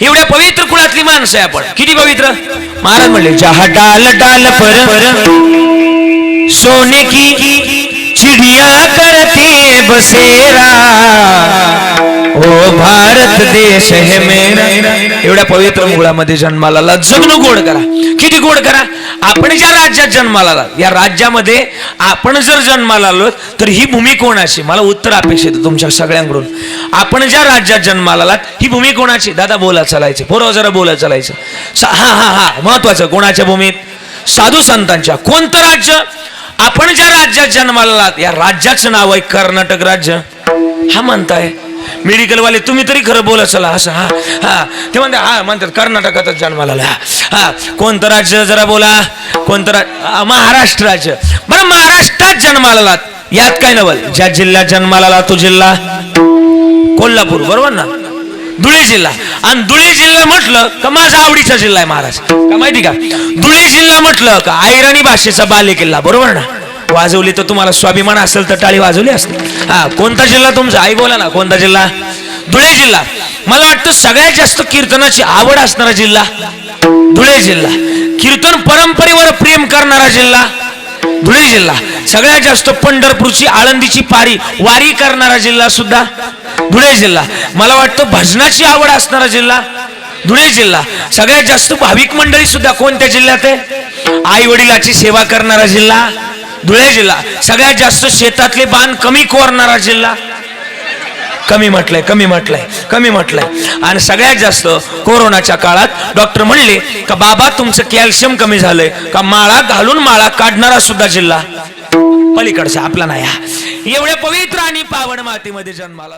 एवढ्या पवित्र कुळातली माणसं आहे आपण. किती पवित्र. महाराज म्हणले जहा डाल डाल पर सोने की चिड़िया करते बसेरा, ओ भारत देश है मेरा. एवढ्या पवित्र मुळामध्ये जन्माला आला. जगणं गोड करा. किती गोड करा. आपण ज्या राज्यात जन्माला आला, या राज्यामध्ये आपण जर जन्माला आलो तर ही भूमी कोणाची. मला उत्तर अपेक्षित आहे तुमच्या सगळ्यांकडून. आपण ज्या राज्यात जन्माला आलात ही भूमी कोणाची. दादा बोला चालायचं. पोरं जरा बोला चालायचं. हा हा हा महत्वाचं. कोणाच्या भूमीत. साधू संतांच्या. कोणतं राज्य. आपण ज्या राज्यात जन्माला आलात या राज्याचं नाव आहे कर्नाटक राज्य. हा म्हणताय मेडिकल वाले तुम्ही तरी खरं बोला चला. असं हा हा ते म्हणतात. हा म्हणतात कर्नाटकातच जन्माला आला. हा कोणतं राज्य जरा बोला. कोणतं महाराष्ट्र राज्य. बरं महाराष्ट्रात जन्माला आलात यात काय नवल. ज्या जिल्ह्यात जन्माला आला तो जिल्हा कोल्हापूर. बरोबर ना. धुळे जिल्हा. आणि धुळे जिल्हा म्हटलं का माझा आवडीचा जिल्हा आहे महाराज. का माहिती का. धुळे जिल्हा म्हटलं का आयराणी भाषेचा बालेकिल्ला. बरोबर ना. वाजवली तर तुम्हाला स्वाभिमान असेल तर टाळी वाजवली असते. हा कोणता जिल्हा तुमचा. आई बोला ना. कोणता जिल्हा. धुळे जिल्हा. मला वाटतं सगळ्यात जास्त कीर्तनाची आवड असणारा जिल्हा धुळे जिल्हा. कीर्तन परंपरेवर प्रेम करणारा जिल्हा धुळे जिल्हा. सगळ्यात जास्त पंढरपूरची आळंदीची वारी करणारा जिल्हा सुद्धा धुळे जिल्हा. मला वाटतं भजनाची आवड असणारा जिल्हा धुळे जिल्हा. सगळ्यात जास्त भाविक मंडळी सुद्धा कोणत्या जिल्ह्यात आहे. आई वडिलाची सेवा करणारा जिल्हा धुळे जिल्हा. सगळ्यात जास्त शेतातले बांध कमी कोरणारा जिल्हा. कमी म्हटलंय. आणि सगळ्यात जास्त कोरोनाच्या काळात डॉक्टर म्हणले का बाबा तुमचं कॅल्शियम कमी झालंय का माळा घालून माळा काढणारा सुद्धा जिल्हा पलीकडचा आपला नाही. एवढ्या पवित्र आणि पावन मातीमध्ये जन्माला